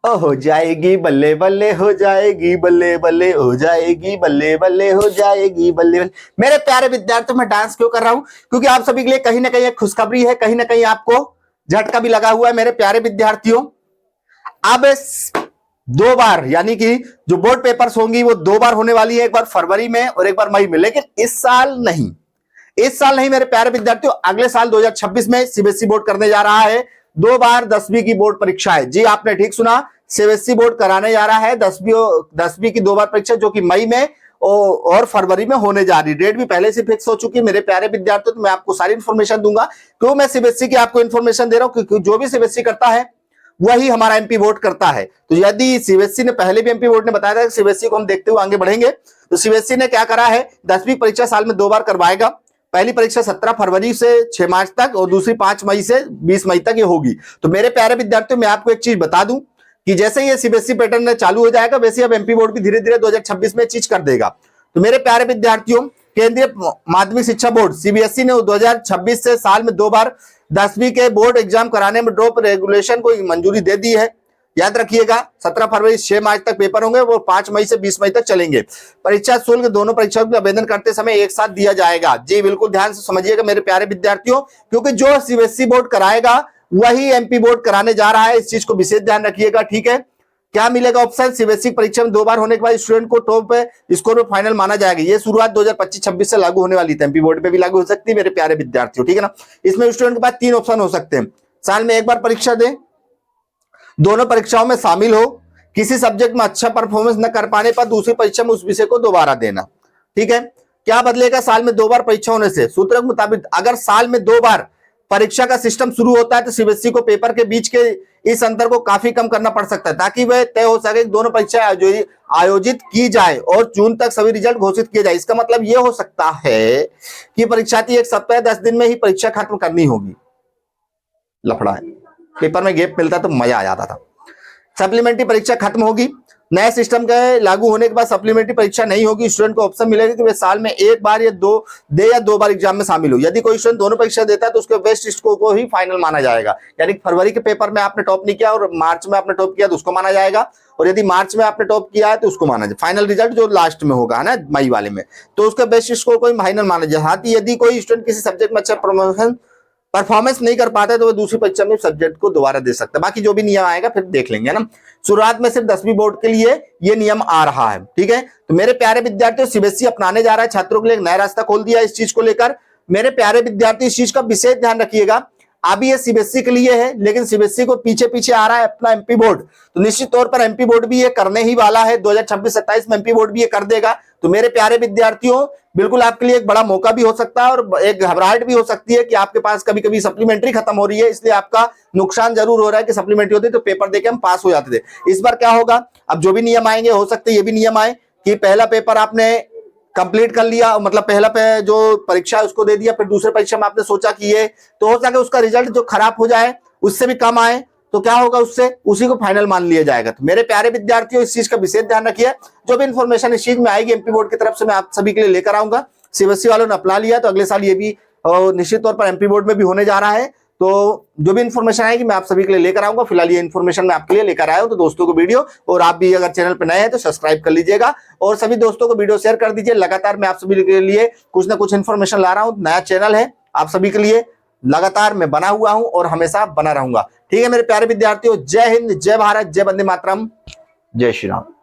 ओ हो जाएगी बल्ले बल्ले हो जाएगी, बल्ले बल्ले हो जाएगी, बल्ले बल्ले हो जाएगी, बल्ले बल्ले। मेरे प्यारे विद्यार्थियों, मैं डांस क्यों कर रहा हूं? क्योंकि आप सभी के लिए कहीं ना कहीं एक खुशखबरी है, कहीं ना कहीं आपको झटका भी लगा हुआ है मेरे प्यारे विद्यार्थियों। अब 2 बार यानी कि जो बोर्ड पेपर्स होंगी वो 2 बार होने वाली है, एक बार फरवरी में और एक बार मई में, लेकिन इस साल नहीं। इस साल नहीं मेरे प्यारे विद्यार्थियों, अगले साल 2026 में सीबीएसई बोर्ड करने जा रहा है 2 बार 10वीं की बोर्ड परीक्षा है। जी आपने ठीक सुना, सीबीएसई बोर्ड कराने जा रहा है 10वीं की 2 बार परीक्षा, जो कि मई में और फरवरी में होने जा रही। डेट भी पहले से फिक्स हो चुकी है मेरे प्यारे विद्यार्थियों। तो मैं आपको सारी इंफॉर्मेशन दूंगा। क्यों मैं सीबीएसई की आपको इंफॉर्मेशन दे रहा हूं? क्योंकि जो भी सीबीएसई करता है वही हमारा एमपी बोर्ड करता है। तो यदि सीबीएसई ने पहले भी एमपी बोर्ड ने बताया था कि सीबीएसई को हम देखते हुए आगे बढ़ेंगे, तो सीबीएसई ने क्या करा है, 10वीं परीक्षा साल में 2 बार करवाएगा। पहली परीक्षा 17 फरवरी से 6 मार्च तक और दूसरी 5 मई से 20 मई तक ये होगी। तो मेरे प्यारे विद्यार्थियों, मैं आपको एक चीज बता दूं कि जैसे ये सीबीएसई पैटर्न चालू हो जाएगा, वैसे अब एमपी बोर्ड भी धीरे धीरे 2026 में चीज कर देगा। तो मेरे प्यारे विद्यार्थियों, केंद्रीय माध्यमिक शिक्षा बोर्ड सीबीएसई ने 2026 से साल में 2 बार 10वीं के बोर्ड एग्जाम कराने में ड्रॉप रेगुलेशन को मंजूरी दे दी है। याद रखिएगा, 17 फरवरी 6 मार्च तक पेपर होंगे, वो 5 मई से 20 मई तक चलेंगे। परीक्षा शुल्क दोनों परीक्षाओं के आवेदन करते समय एक साथ दिया जाएगा। जी बिल्कुल ध्यान से समझिएगा मेरे प्यारे विद्यार्थियों, क्योंकि जो सीबीएसई बोर्ड कराएगा वही एमपी बोर्ड कराने जा रहा है। इस चीज को विशेष ध्यान रखिएगा, ठीक है। क्या मिलेगा ऑप्शन? सीबीएसई परीक्षा में 2 बार होने के बाद स्टूडेंट को टॉप स्कोर में फाइनल माना जाएगा। ये शुरुआत 2025-26 से लागू होने वाली थी, एमपी बोर्ड पे भी लागू हो सकती है मेरे प्यारे विद्यार्थियों, ठीक है ना। इसमें स्टूडेंट के पास 3 ऑप्शन हो सकते हैं। साल में 1 बार परीक्षा दे, दोनों परीक्षाओं में शामिल हो, किसी सब्जेक्ट में अच्छा परफॉर्मेंस न कर पाने पर दूसरी परीक्षा में उस विषय को दोबारा देना, ठीक है। क्या बदलेगा साल में 2 बार परीक्षा होने से? सूत्र के मुताबिक अगर साल में 2 बार परीक्षा का सिस्टम शुरू होता है तो सीबीएसई को पेपर के बीच के इस अंतर को काफी कम करना पड़ सकता है, ताकि वह तय हो सके कि दोनों परीक्षाएं आयोजित की जाए और जून तक सभी रिजल्ट घोषित किए जाए। इसका मतलब यह हो सकता है कि परीक्षार्थी 1 सप्ताह 10 दिन में ही परीक्षा खत्म करनी होगी। लफड़ा है, पेपर में गैप मिलता तो मजा आ जाता था। सप्लीमेंट्री परीक्षा खत्म होगी, नए सिस्टम के लागू होने के बाद सप्लीमेंट्री परीक्षा नहीं होगी। स्टूडेंट को ऑप्शन मिलेगा कि वे साल में 1 बार या 2 बार एग्जाम में शामिल हो। यदि कोई स्टूडेंट दोनों परीक्षा देता है तो उसके बेस्ट स्कोर को ही फाइनल माना जाएगा। यानी फरवरी के पेपर में आपने टॉप नहीं किया और मार्च में आपने टॉप किया तो उसको माना जाएगा, और यदि मार्च में आपने टॉप किया है तो उसको माना जाएगा। फाइनल रिजल्ट जो लास्ट में होगा ना, मई वाले में, तो उसका बेस्ट स्कोर को ही फाइनल माना जाएगा। हाँ, यदि कोई स्टूडेंट किसी सब्जेक्ट में अच्छा परफॉर्मेंस नहीं कर पाता है तो वो दूसरी परीक्षा में सब्जेक्ट को दोबारा दे सकता है। बाकी जो भी नियम आएगा फिर देख लेंगे ना। शुरुआत में सिर्फ 10वीं बोर्ड के लिए ये नियम आ रहा है, ठीक है। तो मेरे प्यारे विद्यार्थियों, सीबीएसई अपनाने जा रहा है छात्रों के लिए एक नया रास्ता खोल दिया इस चीज को लेकर। मेरे प्यारे विद्यार्थी, इस चीज का विशेष ध्यान रखिएगा। अभी ये सीबीएसई के लिए है, लेकिन सीबीएसई को पीछे पीछे आ रहा है अपना एमपी बोर्ड। तो निश्चित तौर पर एमपी बोर्ड भी ये करने ही वाला है। 2026-27 में एमपी बोर्ड भी ये कर देगा। तो मेरे प्यारे विद्यार्थियों, बिल्कुल आपके लिए एक बड़ा मौका भी हो सकता है और एक घबराहट भी हो सकती है कि आपके पास कभी कभी सप्लीमेंट्री खत्म हो रही है, इसलिए आपका नुकसान जरूर हो रहा है कि सप्लीमेंट्री होती तो पेपर देके हम पास हो जाते थे। इस बार क्या होगा, अब जो भी नियम आएंगे, हो सकते ये भी नियम आए कि पहला पेपर आपने कंप्लीट कर लिया, मतलब पहला जो परीक्षा है उसको दे दिया, फिर दूसरे परीक्षा में आपने सोचा कि ये तो हो सके उसका रिजल्ट जो खराब हो जाए, उससे भी कम आए, तो क्या होगा, उससे उसी को फाइनल मान लिया जाएगा। तो मेरे प्यारे विद्यार्थियों, इस चीज का विशेष ध्यान रखिए। जो भी इंफॉर्मेशन इस चीज में आएगी एमपी बोर्ड की तरफ से, मैं आप सभी के लिए लेकर आऊंगा। सीबीएसई वालों ने अपना लिया तो अगले साल ये भी निश्चित तौर पर एमपी बोर्ड में भी होने जा रहा है। तो जो भी इंफॉर्मेशन आएगी मैं आप सभी के लिए लेकर आऊंगा। फिलहाल ये इंफॉर्मेशन मैं आपके लिए लेकर आया हूं। तो दोस्तों को वीडियो, और आप भी अगर चैनल पर नए हैं तो सब्सक्राइब कर लीजिएगा और सभी दोस्तों को वीडियो शेयर कर दीजिए। लगातार मैं आप सभी के लिए कुछ ना कुछ इंफॉर्मेशन ला रहा हूं। नया चैनल है, आप सभी के लिए लगातार मैं बना हुआ हूं और हमेशा बना रहूंगा। ठीक है मेरे प्यारे विद्यार्थियों, जय हिंद, जय भारत, जय वंदे मातरम, जय श्री राम।